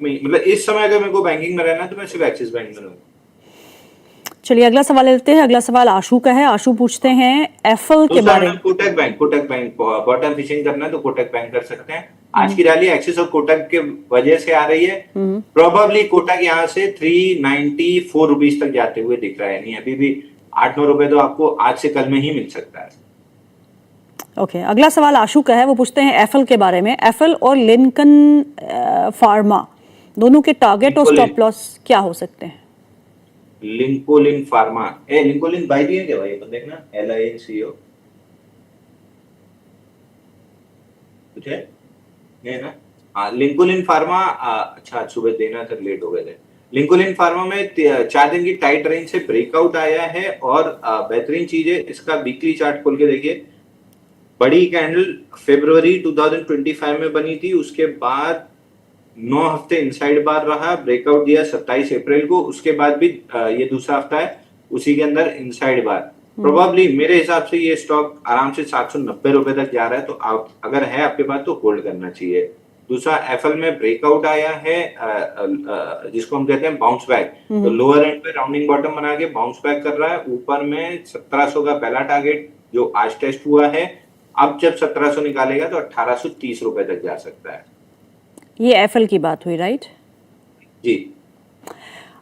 में, मतलब इस समय अगर मेरे को बैंकिंग में रहना है तो मैं सिर्फ एक्सिस बैंक में रहूंगा। चलिए अगला सवाल लेते हैं। अगला सवाल आशु का है। आशु पूछते हैं एफएल के दूसरा बारे है Kotak bank. Kotak bank bottom fishing करना है तो कोटक बैंक कर सकते हैं। आज में। की रैली एक्सिस और कोटक के वजह से आ रही है। प्रोबेबली कोटक यहाँ से 394 रुपीज तक जाते हुए दिख रहा है, नहीं अभी भी 8-9 रुपए तो आपको आज से कल में ही मिल सकता है। ओके अगला सवाल आशु का है। वो पूछते हैं एफएल के बारे में। एफएल और लिंकन फार्मा दोनों के टारगेट और लिंकोलिन स्टॉप लॉस क्या हो सकते हैं? लिंकोलिन फार्मा, लिंकोलिन बाई दिए क्या भाई, अपन देखना LINCO कुछ है नहीं ना। हाँ लिंकोलिन फार्मा, अच्छा आज सुबह देना था, लेट हो गए थे। लिंकोलिन फार्मा में 4 दिन की टाइट रेंज से ब्रेकआउट आया है और बेहतरीन चीज है, इसका वीकली चार्ट खोल के देखिए। बड़ी कैंडल फरवरी 2025 में बनी थी, उसके बाद 9 हफ्ते इनसाइड बार रहा, ब्रेकआउट दिया 27 अप्रैल को, उसके बाद भी ये दूसरा हफ्ता है उसी के अंदर इनसाइड बार। प्रोबेबली मेरे हिसाब से ये स्टॉक आराम से 790 रुपए तक जा रहा है, तो आप अगर है आपके पास तो होल्ड करना चाहिए। दूसरा एफएल में ब्रेकआउट आया है, जिसको हम कहते हैं बाउंस बैक, तो लोअर एंड पे राउंडिंग बॉटम बना के बाउंस बैक कर रहा है। ऊपर में 1700 का पहला टारगेट जो आज टेस्ट हुआ है, अब जब 1700 निकालेगा तो 1830 रुपए तक जा सकता है। ये एफएल की बात हुई, राइट? जी।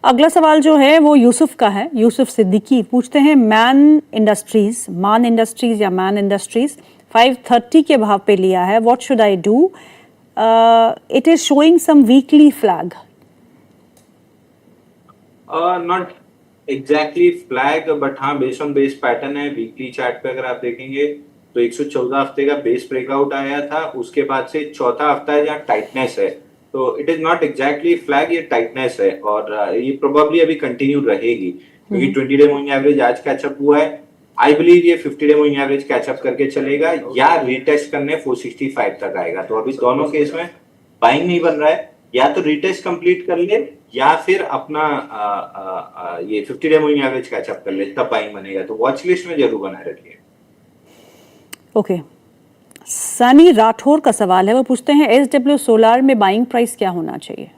अगला सवाल जो है वो यूसुफ का है। यूसुफ सिद्दीकी पूछते हैं मान इंडस्ट्रीज या मैन इंडस्ट्रीज 530 के भाव पे लिया है, what should I do? It is showing some weekly flag. Not exactly flag, but हाँ बेस ऑन बेस पैटर्न है। वीकली चार्ट पे अगर आप देखेंगे तो 114 हफ्ते का बेस ब्रेकआउट आया था, उसके बाद से चौथा हफ्ता है जहाँ टाइटनेस है, तो it is not exactly flag, ये टाइटनेस है और ये प्रोबेबली अभी कंटिन्यू रहेगी क्योंकि 20 डे मूविंग एवरेज आज कैचअप हुआ है। आई बिलीव ये 50 डे मूविंग एवरेज कैचअप करके चलेगा या रीटेस्ट करने 465 तक आएगा। तो अभी दोनों केस में बाइंग नहीं बन रहा है, या तो रीटेस्ट कंप्लीट कर ले या फिर अपना ये 50 डे मूविंग एवरेज कैचअप कर ले, तब बाइंग बनेगा। तो वॉच लिस्ट में जरूर बनाए रखिए। ओके सनी राठौर का सवाल है। वो पूछते हैं SW सोलार में बाइंग प्राइस क्या होना चाहिए?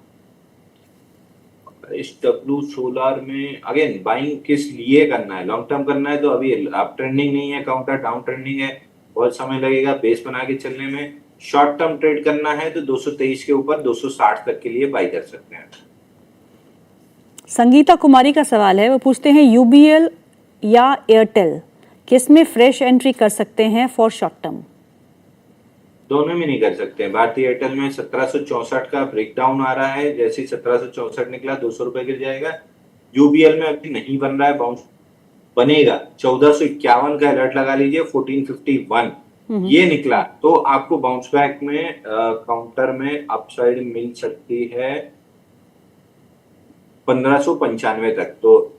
SW सोलार में अगेन बाइंग किस लिए करना है? लॉन्ग टर्म करना है तो अभी अप ट्रेंडिंग नहीं है, काउंटर डाउन ट्रेंडिंग है, बहुत समय लगेगा बेस बना के चलने में। शॉर्ट टर्म ट्रेड करना है तो 223 के ऊपर 260 तक के लिए बाई कर सकते हैं। संगीता कुमारी का सवाल है। वो पूछते हैं UBL या एयरटेल किसमें फ्रेश एंट्री कर सकते हैं फॉर शॉर्ट टर्म? दोनों में नहीं कर सकते हैं। भारतीय एयरटेल में 1764 का ब्रेकडाउन आ रहा है, जैसे ही 1764 निकला 200 रुपए गिर जाएगा। UBL में अभी नहीं बन रहा है, बाउंस बनेगा। 1451 का अलर्ट लगा लीजिए, 1451 ये निकला तो आपको बाउंस बैक में काउंटर में अपसाइड मिल सकती है 1595 तक, तो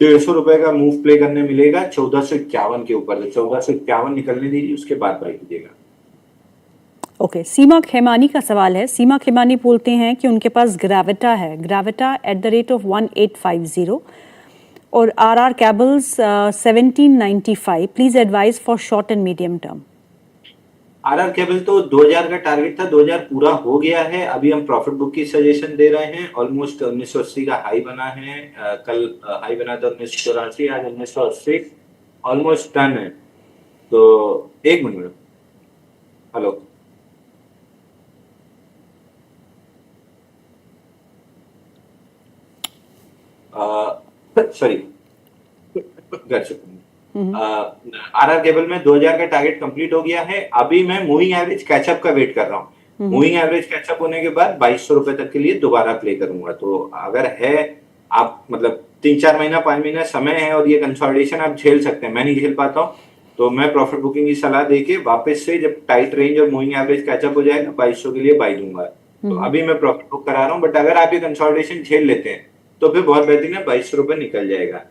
150 रुपए का मूव प्ले करने मिलेगा 1451 के ऊपर। तो 1451 निकलने दीजिए, उसके बाद बाई कीजिएगा। ओके सीमा खेमानी का सवाल है। सीमा खेमानी बोलते हैं कि उनके पास ग्रेविटा है, ग्रेविटा @1850 और RR Cables 1795। Please advice for short and medium term. RR cable तो 2000 का टारगेट था, 2000 पूरा हो गया है। अभी हम प्रॉफिट बुक की सजेशन दे रहे हैं। ऑलमोस्ट 1980 का हाई बना है, कल हाई बना था 1984, आज 1980 ऑलमोस्ट डन है। तो एक मिनट, हेलो सॉरी कर चुका हूँ। RR केबल में 2000 का टारगेट कंप्लीट हो गया है। अभी मैं मूविंग एवरेज कैचअप का वेट कर रहा हूँ। मूविंग एवरेज कैचअप होने के बाद 2200 रुपए तक के लिए दोबारा प्ले करूंगा। तो अगर है आप मतलब 3-4 महीना 5 महीना समय है और ये कंसोलिडेशन आप झेल सकते हैं, मैं नहीं झेल पाता हूँ, तो मैं प्रॉफिट बुकिंग की सलाह देके वापस से जब टाइट रेंज और मूविंग एवरेज कैचअप हो जाएगा 2200 के लिए बाई दूंगा। तो अभी मैं प्रॉफिट बुक करा रहा हूँ, बट अगर आप ये कंसोलिडेशन झेल लेते हैं तो फिर बहुत बेहतरीन है, 2200 रुपए निकल जाएगा।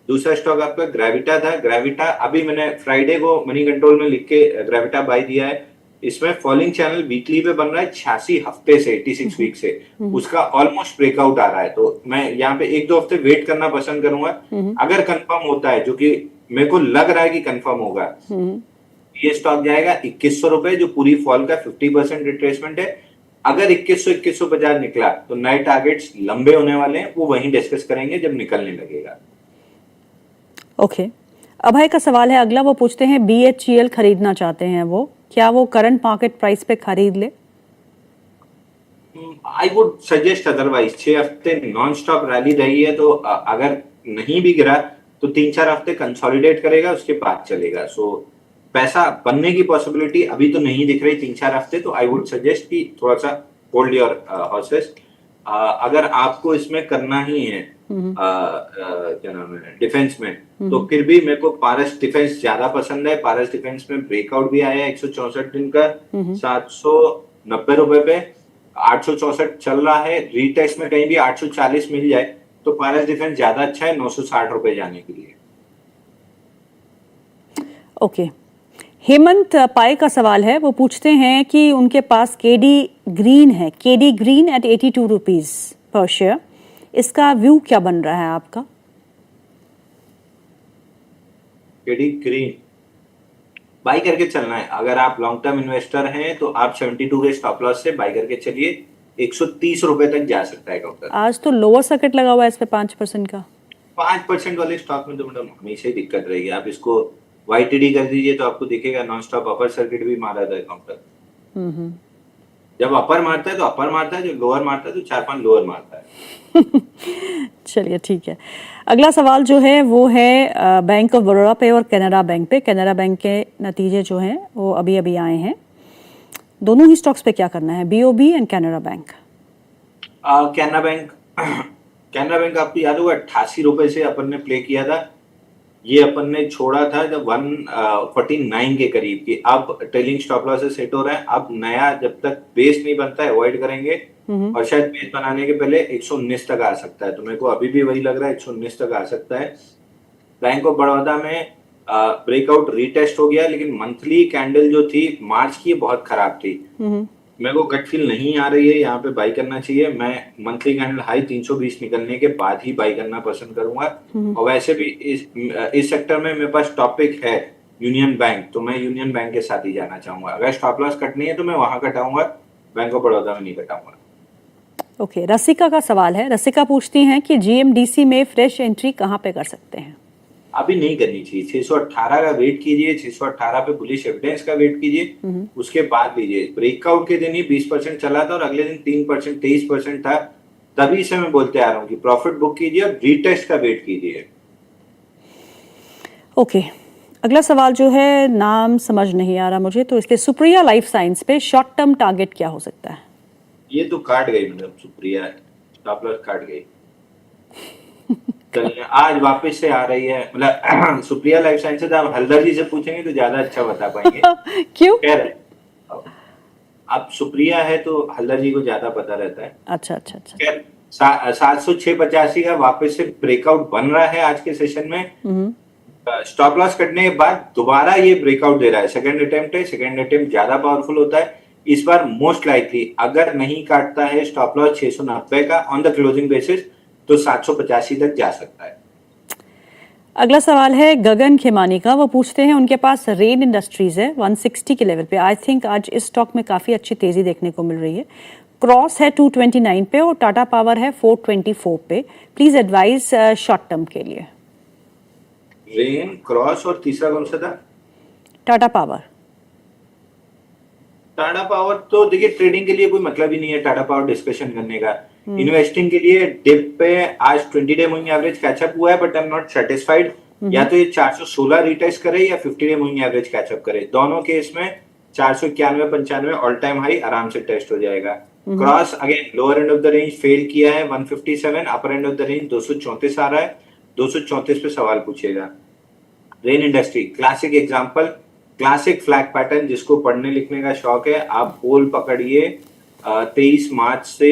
दूसरा स्टॉक आपका ग्रेविटा था। ग्रेविटा अभी मैंने फ्राइडे को मनी कंट्रोल में लिख के ग्रेविटा बाई दिया है। इसमें फॉलिंग चैनल वीकली पे बन रहा है 86 हफ्ते से, 86 वीक से, उसका ऑलमोस्ट ब्रेकआउट आ रहा है। तो मैं यहाँ पे 1-2 हफ्ते वेट करना पसंद करूंगा। अगर कंफर्म होता है, जो कि मेरे को लग रहा है कि कंफर्म होगा, ये स्टॉक जाएगा 2100 रुपए, जो पूरी फॉल का 50% रिट्रेसमेंट है। अगर 2150 निकला तो नए टारगेट्स लंबे होने वाले हैं, वो वहीं डिस्कस करेंगे जब निकलने लगेगा। ओके, अभय का सवाल है अगला, वो पूछते हैं BHEL खरीदना चाहते हैं वो, क्या वो करंट मार्केट प्राइस पे खरीद ले? I would suggest otherwise. 6 हफ्ते नॉन स्टॉप रैली रही है, तो अगर नहीं भी गिरा तो 3-4 हफ्ते कंसोलिडेट करेगा, उसके बाद चलेगा। सो पैसा बनने की पॉसिबिलिटी अभी तो नहीं दिख रही 3-4 हफ्ते, तो आई वुड सजेस्ट कि थोड़ा सा होल्ड योर हॉर्सेस। अगर आपको इसमें करना ही है क्या नाम है डिफेंस में, तो फिर भी मेरे को पारस डिफेंस ज्यादा पसंद है। पारस डिफेंस में ब्रेकआउट भी आया है 164 दिन का 790 रुपए पे, 864 चल रहा है। रीटेस्ट में कहीं भी 840 मिल जाए तो पारस डिफेंस ज्यादा अच्छा है 960 रुपए जाने के लिए। ओके, हेमंत पाए का सवाल है, वो पूछते हैं कि उनके पास केडी ग्रीन है, केडी ग्रीन एट 82 रुपीज पर शेयर, इसका व्यू क्या बन रहा है आपका? केडी ग्रीन बाई करके चलना है। अगर आप लॉन्ग टर्म इन्वेस्टर हैं तो आप 72 के स्टॉप लॉस से बाई करके चलिए, 130 रुपए तक जा सकता है काउंटर। आज तो लोअर सर्किट लगा हुआ है इस पे 5% का। 5% वाले स्टॉक में तो मैडम हमेशा ही दिक्कत रहेगी। आप इसको YTD कर दीजिए तो आपको दिखेगा नॉन स्टॉप अपर सर्किट भी मारा था काउंटर। जब अपर मारता है तो अपर मारता है, जब लोअर मारता है तो 4-5 लोअर मारता है। चलिए ठीक है, अगला सवाल जो है वो है बैंक ऑफ बड़ौदा पे और कैनरा बैंक पे। कैनरा बैंक के नतीजे जो हैं वो अभी अभी आए हैं, दोनों ही स्टॉक्स पे क्या करना है, BOB and Canara bank? Canara bank आपको याद होगा 88 रुपए से अपन ने प्ले किया था, ये अपन ने छोड़ा था जब 149 के करीब की। अब ट्रेलिंग स्टॉप लॉस से सेट हो रहा है। अब नया जब तक बेस नहीं बनता है अवॉइड करेंगे, और शायद बेस बनाने के पहले 119 तक आ सकता है। तो मेरे को अभी भी वही लग रहा है 119 तक आ सकता है। बैंक ऑफ बड़ौदा में ब्रेकआउट रीटेस्ट हो गया, लेकिन मंथली कैंडल जो थी मार्च की बहुत खराब थी। मेरे को गट फील नहीं आ रही है यहाँ पे बाई करना चाहिए। मैं मंथली कैंडल हाई 320 निकलने के बाद ही बाई करना पसंद करूंगा। और वैसे भी इस सेक्टर में मेरे पास टॉपिक है यूनियन बैंक, तो मैं यूनियन बैंक के साथ ही जाना चाहूंगा। अगर स्टॉप लॉस कटनी है तो मैं वहां कटाऊंगा, बैंक ऑफ बड़ौदा में नहीं कटाऊंगा। ओके, रसिका का सवाल है, रसिका पूछती हैं कि GMDC में फ्रेश एंट्री कहाँ पे कर सकते हैं? अभी नहीं करनी चाहिए। 618 का वेट कीजिए, 618 पे बुलिश एविडेंस का वेट कीजिए, उसके बाद लीजिए। ब्रेकआउट के दिन ही 20% चला था और अगले दिन 3% 23% था, तभी से मैं बोलते आ रहा हूँ कि प्रॉफिट बुक कीजिए और रीटेस्ट का वेट कीजिए। ओके, अगला सवाल जो है नाम समझ नहीं आ रहा मुझे, तो इसलिए सुप्रिया लाइफ साइंस पे शॉर्ट टर्म टारगेट क्या हो सकता है? ये तो काट गई मतलब, सुप्रिया स्टॉप लॉस काट गई। चलिए आज वापस से आ रही है, मतलब सुप्रिया लाइफ साइंसेज आप हल्दर जी से पूछेंगे तो ज्यादा अच्छा बता पाएंगे। क्यों? खैर अब सुप्रिया है तो हल्दर जी को ज्यादा पता रहता है। अच्छा अच्छा अच्छा। खैर 706.85 का वापस से ब्रेकआउट बन रहा है आज के सेशन में। स्टॉप लॉस कटने के बाद दोबारा ये ब्रेकआउट दे रहा है, सेकंड अटेम्प्ट है। सेकंड अटेम्प्ट ज्यादा पावरफुल होता है। इस बार मोस्ट लाइकली अगर नहीं काटता है स्टॉप लॉस 690 का ऑन द क्लोजिंग बेसिस, तो 785 तक जा सकता है। अगला सवाल है गगन खेमानी का, वो पूछते हैं उनके पास रेन इंडस्ट्रीज है 160 के लेवल पे। आई थिंक आज इस स्टॉक में काफी अच्छी तेजी देखने को मिल रही है। क्रॉस है 229 पे और टाटा पावर है 424 पे। प्लीज एडवाइस शॉर्ट टर्म के लिए। रेन, क्रॉस और तीसरा कौन सा था? टाटा पावर। टाटा पावर तो देखिए ट्रेडिंग के लिए कोई मतलब ही नहीं है टाटा पावर डिस्कशन करने का। इन्वेस्टिंग के लिए डिप पे आज 20 डे मूविंग एवरेज कैचअप हुआ है, but I am not satisfied. या तो ये 416 रिटेस्ट करे या 50 डे मूविंग एवरेज कैचअप करे। दोनों केस में 491-95 ऑल टाइम हाई आराम से टेस्ट हो जाएगा। Cross again lower end of the range fail किया है 157, अपर एंड ऑफ द रेंज 234 आ रहा है। 234 पे सवाल पूछेगा। Rain industry classic example, classic flag pattern. जिसको पढ़ने लिखने का शौक है आप पोल पकड़िए। 23 मार्च से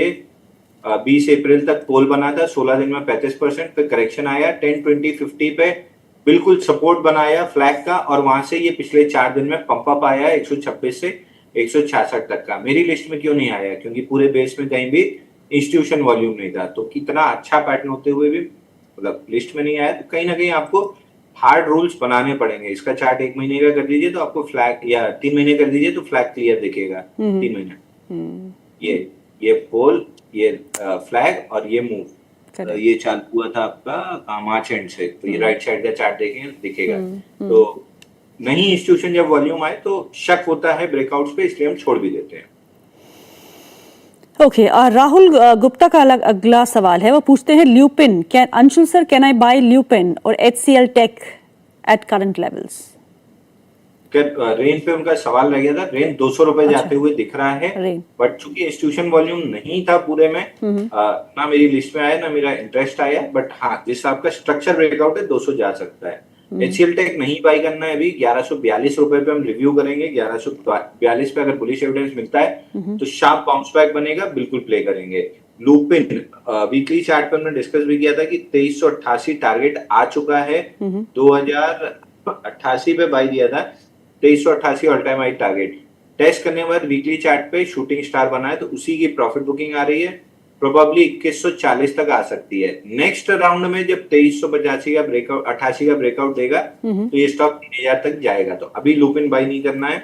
20 अप्रैल तक पोल बना था, 16 दिन में 35% पे करेक्शन आया। 10, 20, 50 पे बिल्कुल सपोर्ट बनाया फ्लैग का, और वहां से ये पिछले 4 दिन में पंप अप आया 126 से 166 तक का। मेरी लिस्ट में क्यों नहीं आया? क्योंकि पूरे बेस में कहीं भी इंस्टीट्यूशन वॉल्यूम नहीं था। तो कितना अच्छा पैटर्न होते हुए भी मतलब लिस्ट में नहीं आया, तो कहीं ना कहीं आपको हार्ड रूल्स बनाने पड़ेंगे। इसका चार्ट 1 महीने का कर दीजिए तो आपको फ्लैग, या 3 महीने कर दीजिए तो फ्लैग क्लियर दिखेगा। 3 महीने ये पोल, ये फ्लैग और ये मूव, Correct. ये चालू हुआ था आपका मार्च एंड से, तो ये राइट साइड का चार्ट देखेंगे दिखेगा। तो नहीं इंस्टीट्यूशन जब वॉल्यूम आए तो शक होता है ब्रेकआउट्स पे, इसलिए हम छोड़ भी देते हैं। ओके, राहुल गुप्ता का अगला सवाल है, वो पूछते हैं Lupin, can Anshul sir can I buy Lupin और HCL Tech at current levels? Rain पे उनका सवाल रह गया था, रेन 200 रुपए अच्छा। जाते हुए दिख रहा है, रेन। बट चूंकि इंस्टीट्यूशन वॉल्यूम नहीं था पूरे में, ना मेरी लिस्ट में आया ना मेरा इंटरेस्ट आया, बट हाँ जिस आपका स्ट्रक्चर ब्रेकआउट है 200 जा सकता है। HCL टेक नहीं बाई करना है अभी, 1142 रुपए पे हम रिव्यू करेंगे, 1142 पे अगर बुलिश एविडेंस मिलता है तो शार्प बाउंस बैक बनेगा, बिल्कुल प्ले करेंगे। लूपिन वीकली चार्ट पे हमने डिस्कस भी किया था कि 2388 टारगेट आ चुका है, 2088 पे बाई दिया था, 2388 all time high target test करने के बाद वीकली चार्ट पे शूटिंग स्टार बना है, तो उसी की प्रॉफिट बुकिंग आ रही है, प्रोबेबली 2140 तक आ सकती है। नेक्स्ट राउंड में जब 2385 का ब्रेकआउट 88 का ब्रेकआउट देगा तो ये स्टॉक 3000 तक जाएगा। तो अभी लूपिन बाई नहीं करना है।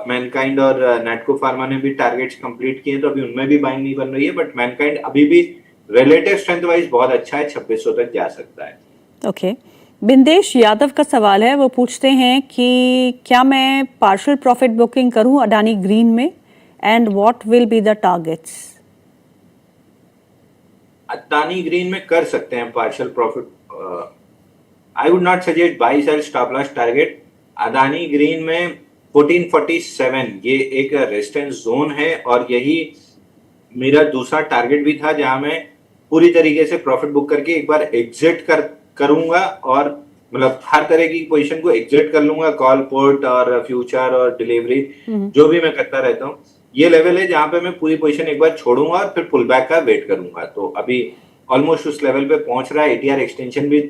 मैनकाइंड और नेटको फार्मा ने भी टारगेट्स कंप्लीट किए, तो अभी उनमें भी बाइंग नहीं बन रही है, बट मैनकाइंड अभी भी रिलेटिव स्ट्रेंथ वाइज बहुत अच्छा है, 2600 तक जा सकता है। ओके, बिंदेश यादव का सवाल है, वो पूछते हैं कि क्या मैं पार्शियल प्रॉफिट बुकिंग करूं अडानी ग्रीन में and what will be the targets? Adani Green में कर सकते हैं partial profit. I would not suggest buy sell stop loss target. Adani Green में 1447 ये एक रेजिस्टेंस जोन है, और यही मेरा दूसरा टारगेट भी था, जहां मैं पूरी तरीके से प्रॉफिट बुक करके एक बार एग्जिट करूंगा, और मतलब हर तरह की पोजीशन को एग्जिट कर लूंगा, कॉल पुट और फ्यूचर और डिलीवरी जो भी मैं करता रहता हूँ। ये लेवल है जहां पे मैं पूरी पोजीशन एक बार छोड़ूंगा और फिर पुल बैक का वेट करूंगा। तो अभी ऑलमोस्ट उस लेवल पे पहुंच रहा है। ATR एक्सटेंशन भी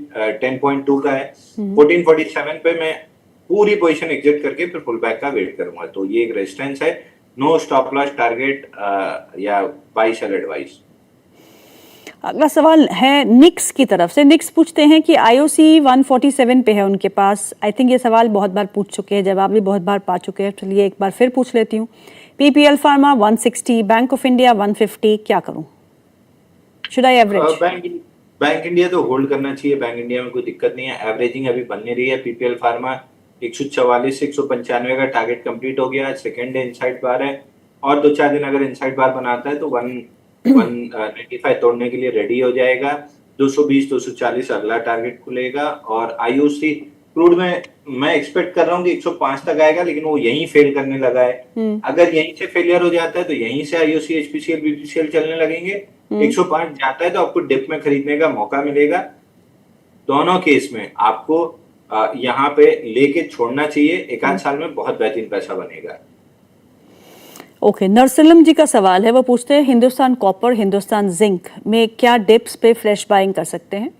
10.2 का है। 1447 पे मैं पूरी पोजीशन एग्जिट करके फिर पुल बैक का वेट करूंगा। तो ये एक रेजिस्टेंस है, नो स्टॉप लॉस टारगेट या बाई सेल एडवाइस। अगला सवाल है निक्स की तरफ से। निक्स पूछते हैं कि IOC 147 पे है उनके पास। आई थिंक ये सवाल बहुत बार पूछ चुके हैं, जवाब भी बहुत बार पा चुके हैं, चलिए एक बार फिर पूछ लेती हूँ। PPL pharma 160, bank of India 150, क्या करूं? Should I average? Bank India तो होल्ड करना चाहिए, बैंक इंडिया में कोई दिक्कत नहीं है, एवरेजिंग अभी बन नहीं रही है। PPL फार्मा 144 से 195 का टारगेट कंप्लीट हो गया, सेकंड डे इनसाइड बार है, और 2-4 दिन अगर इनसाइड बार बनाता है तो 195 तोड़ने के लिए रेडी हो जाएगा। 220-240 अगला टारगेट खुलेगा। और IOC क्रूड में मैं एक्सपेक्ट कर रहा हूँ कि 105 तक आएगा, लेकिन वो यहीं फेल करने लगा है। अगर यहीं से फेलियर हो जाता है तो यहीं से IOC, HPCL, BPCL चलने लगेंगे। 105 जाता है तो आपको डिप में खरीदने का मौका मिलेगा। दोनों केस में आपको यहाँ पे लेके छोड़ना चाहिए, एक आध साल में बहुत बेहतरीन पैसा बनेगा। ओके, नरसिलम जी का सवाल है, वो पूछते हैं हिंदुस्तान कॉपर, हिंदुस्तान जिंक में क्या डिप्स पे फ्रेश बाइंग कर सकते हैं?